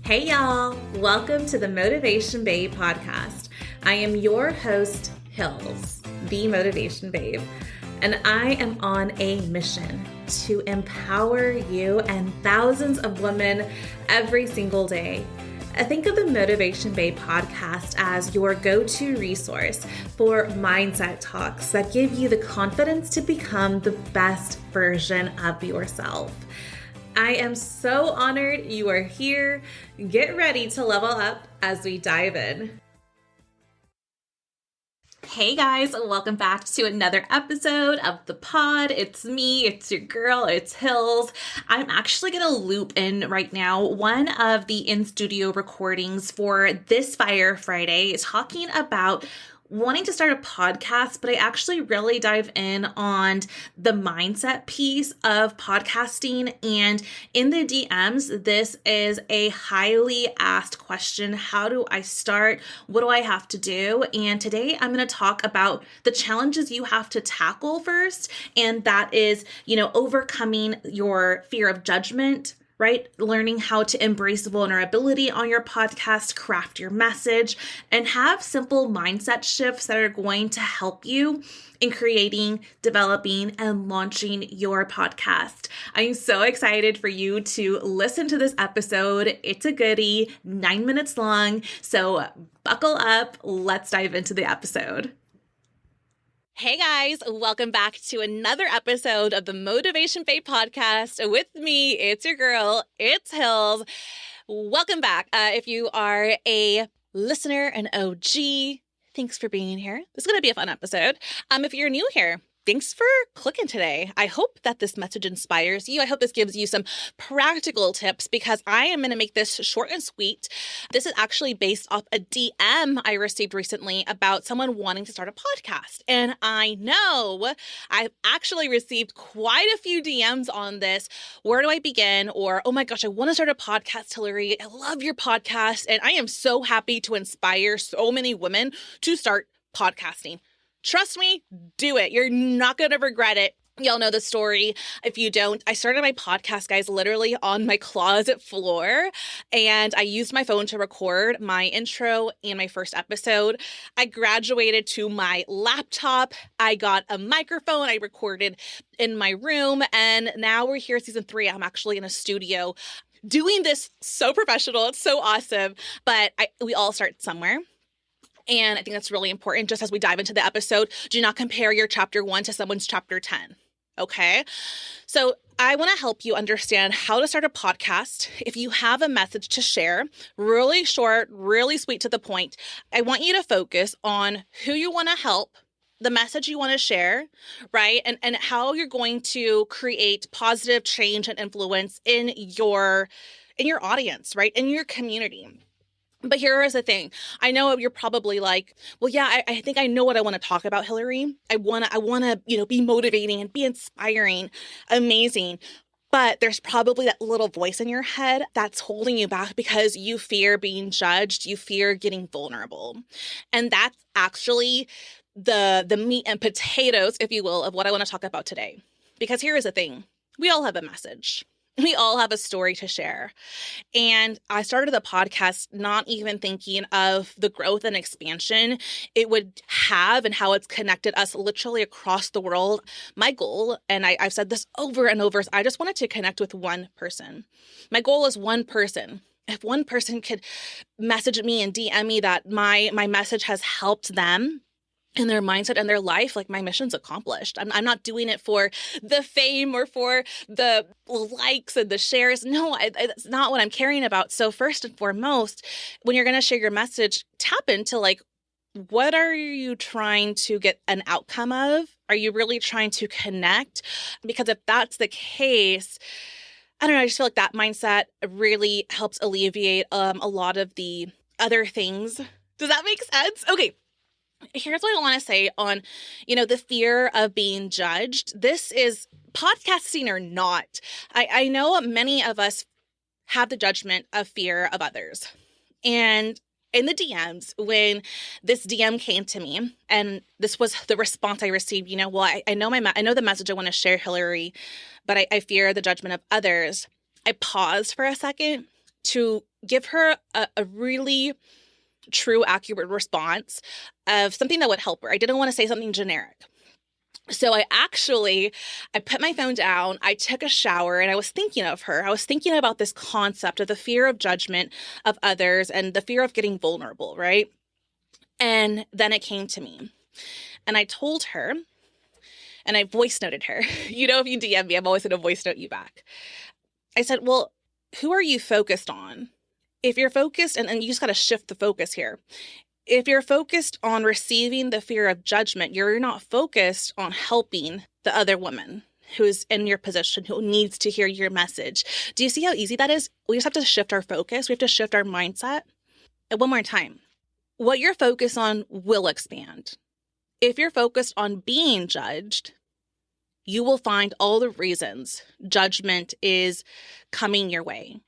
Hey y'all, welcome to the Motivation Babe podcast. I am your host, Hills, the Motivation Babe, and I am on a mission to empower you and thousands of women every single day. Think of the Motivation Babe podcast as your go-to resource for mindset talks that give you the confidence to become the best version of yourself. I am so honored you are here. Get ready to level up as we dive in. Hey guys, welcome back to another episode of the pod. It's me, it's your girl, it's Hills. I'm actually going to loop in right now one of the in-studio recordings for this Fire Friday, talking about wanting to start a podcast, but I actually really dive in on the mindset piece of podcasting. And in the DMs, this is a highly asked question. How do I start? What do I have to do? And today I'm going to talk about the challenges you have to tackle first. And that is, overcoming your fear of judgment, right? Learning how to embrace vulnerability on your podcast, craft your message, and have simple mindset shifts that are going to help you in creating, developing, and launching your podcast. I'm so excited for you to listen to this episode. It's a goodie, 9 minutes long. So buckle up. Let's dive into the episode. Hey guys, welcome back to another episode of the Motivation Babe podcast. With me, it's your girl, it's Hills. Welcome back. If you are a listener, an OG, thanks for being here. This is going to be a fun episode. If you're new here, thanks for clicking today. I hope that this message inspires you. I hope this gives you some practical tips because I am going to make this short and sweet. This is actually based off a DM I received recently about someone wanting to start a podcast. And I know I've actually received quite a few DMs on this. Where do I begin? Or, oh my gosh, I want to start a podcast, Hillary. I love your podcast. And I am so happy to inspire so many women to start podcasting. Trust me, do it. You're not going to regret it. Y'all know the story. If you don't, I started my podcast, guys, literally on my closet floor, and I used my phone to record my intro and my first episode. I graduated to my laptop. I got a microphone. I recorded in my room, and now we're here, season 3. I'm actually in a studio doing this so professional. It's so awesome, but we all start somewhere. And I think that's really important. Just as we dive into the episode, do not compare your chapter 1 to someone's chapter 10. Okay. So I want to help you understand how to start a podcast. If you have a message to share, really short, really sweet to the point, I want you to focus on who you want to help, the message you want to share, right? And how you're going to create positive change and influence in your audience, right? In your community. But here is the thing. I know you're probably like, well, yeah, I think I know what I want to talk about, Hillary. I want to, be motivating and be inspiring, amazing. But there's probably that little voice in your head that's holding you back because you fear being judged. You fear getting vulnerable. And that's actually the meat and potatoes, if you will, of what I want to talk about today. Because here is the thing. We all have a message. We all have a story to share. And I started the podcast not even thinking of the growth and expansion it would have and how it's connected us literally across the world. My goal, and I've said this over and over, is I just wanted to connect with one person. My goal is one person. If one person could message me and DM me that my message has helped them in their mindset and their life, like my mission's accomplished. I'm not doing it for the fame or for the likes and the shares. No, that's not what I'm caring about. So first and foremost, when you're going to share your message, tap into what are you trying to get an outcome of? Are you really trying to connect? Because if that's the case, I don't know, I just feel like that mindset really helps alleviate a lot of the other things. Does that make sense? Okay. Here's what I want to say on, the fear of being judged. This is podcasting or not. I know many of us have the judgment of fear of others. And in the DMs, when this DM came to me, and this was the response I received, I know the message I want to share, Hillary, but I fear the judgment of others. I paused for a second to give her a really true, accurate response of something that would help her. I didn't want to say something generic. So I put my phone down, I took a shower, and I was thinking of her. I was thinking about this concept of the fear of judgment of others and the fear of getting vulnerable, right? And then it came to me. And I told her, and I voice noted her. If you DM me, I'm always going to voice note you back. I said, well, who are you focused on? If you're focused, and you just got to shift the focus here. If you're focused on receiving the fear of judgment, you're not focused on helping the other woman who's in your position, who needs to hear your message. Do you see how easy that is? We just have to shift our focus. We have to shift our mindset. And one more time, what you're focused on will expand. If you're focused on being judged, you will find all the reasons judgment is coming your way.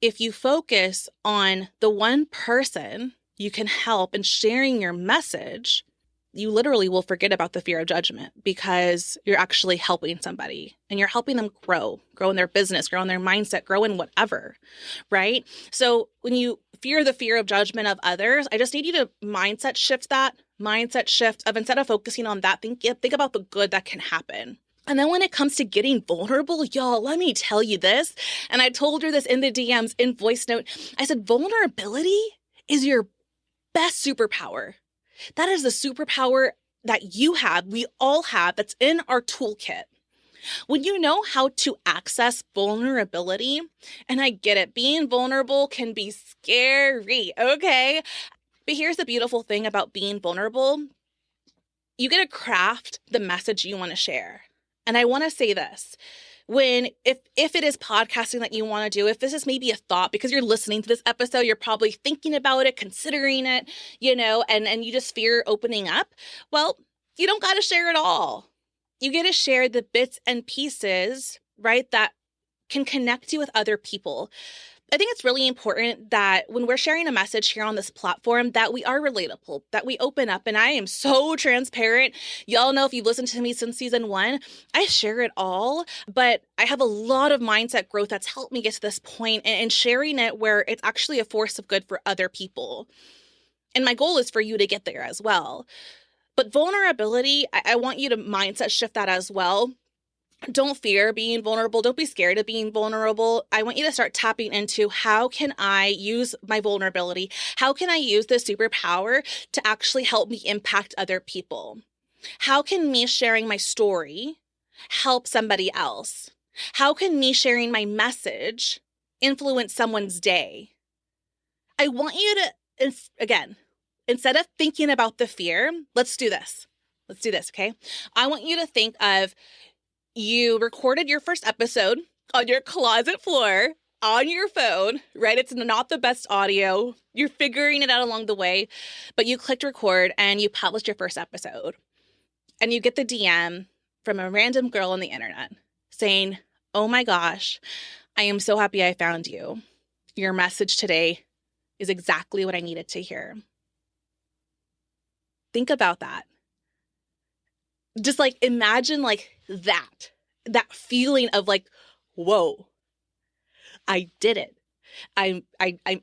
If you focus on the one person you can help in sharing your message, you literally will forget about the fear of judgment because you're actually helping somebody and you're helping them grow in their business, grow in their mindset, grow in whatever, right? So when you fear the fear of judgment of others, I just need you to mindset shift of instead of focusing on that, think about the good that can happen. And then when it comes to getting vulnerable, y'all, let me tell you this. And I told her this in the DMs, in voice note. I said, vulnerability is your best superpower. That is the superpower that you have, we all have, that's in our toolkit. When you know how to access vulnerability, and I get it, being vulnerable can be scary, okay? But here's the beautiful thing about being vulnerable. You get to craft the message you want to share. And I want to say this. If it is podcasting that you want to do, if this is maybe a thought, because you're listening to this episode, you're probably thinking about it, considering it, and you just fear opening up, well, you don't got to share it all. You get to share the bits and pieces, right, that can connect you with other people. I think it's really important that when we're sharing a message here on this platform, that we are relatable, that we open up. And I am so transparent. Y'all know if you've listened to me since season 1, I share it all. But I have a lot of mindset growth that's helped me get to this point and sharing it where it's actually a force of good for other people. And my goal is for you to get there as well. But vulnerability, I want you to mindset shift that as well. Don't fear being vulnerable. Don't be scared of being vulnerable. I want you to start tapping into how can I use my vulnerability? How can I use this superpower to actually help me impact other people? How can me sharing my story help somebody else? How can me sharing my message influence someone's day? I want you to, again, instead of thinking about the fear, let's do this. Let's do this, okay? I want you to think of you recorded your first episode on your closet floor, on your phone, right? It's not the best audio. You're figuring it out along the way, but you clicked record and you published your first episode. And you get the DM from a random girl on the internet saying, oh my gosh, I am so happy I found you. Your message today is exactly what I needed to hear. Think about that. Just like imagine like that feeling of like, whoa, I did it. I'm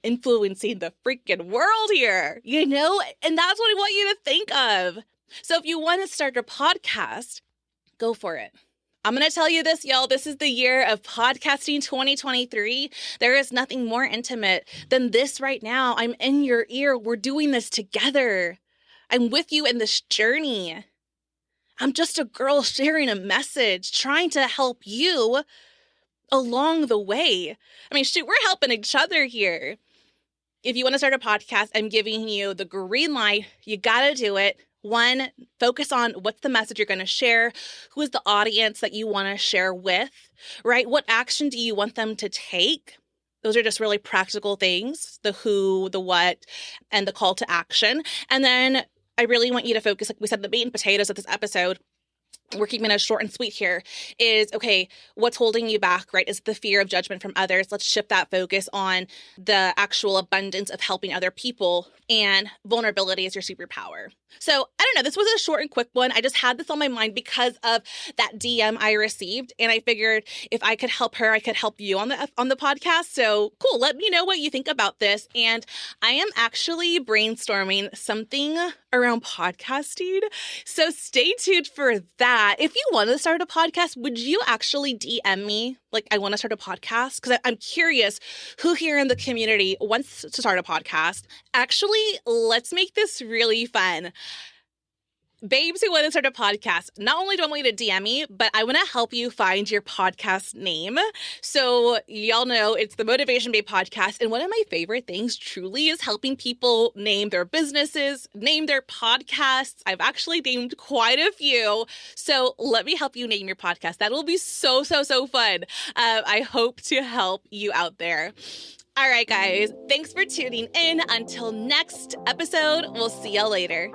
influencing the freaking world here, And that's what I want you to think of. So if you want to start a podcast, go for it. I'm going to tell you this, y'all. This is the year of podcasting 2023. There is nothing more intimate than this right now. I'm in your ear. We're doing this together. I'm with you in this journey. I'm just a girl sharing a message, trying to help you along the way. I mean, shoot, we're helping each other here. If you want to start a podcast, I'm giving you the green light. You got to do it. 1, focus on what's the message you're going to share. Who is the audience that you want to share with, right? What action do you want them to take? Those are just really practical things, the who, the what, and the call to action. And then I really want you to focus, like we said, the meat and potatoes of this episode. we're keeping it short and sweet here, is, okay, what's holding you back, right? Is the fear of judgment from others. Let's shift that focus on the actual abundance of helping other people, and vulnerability is your superpower. So I don't know, this was a short and quick one. I just had this on my mind because of that DM I received, and I figured if I could help her, I could help you on the podcast. So cool. Let me know what you think about this. And I am actually brainstorming something around podcasting. So stay tuned for that. If you want to start a podcast, would you actually DM me? Like, I want to start a podcast, because I'm curious who here in the community wants to start a podcast. Actually, let's make this really fun. Babes who want to start a podcast, not only do I want you to DM me, but I want to help you find your podcast name. So y'all know it's the Motivation Babe podcast. And one of my favorite things truly is helping people name their businesses, name their podcasts. I've actually named quite a few. So let me help you name your podcast. That will be so fun. I hope to help you out there. All right, guys, thanks for tuning in. Until next episode, we'll see y'all later.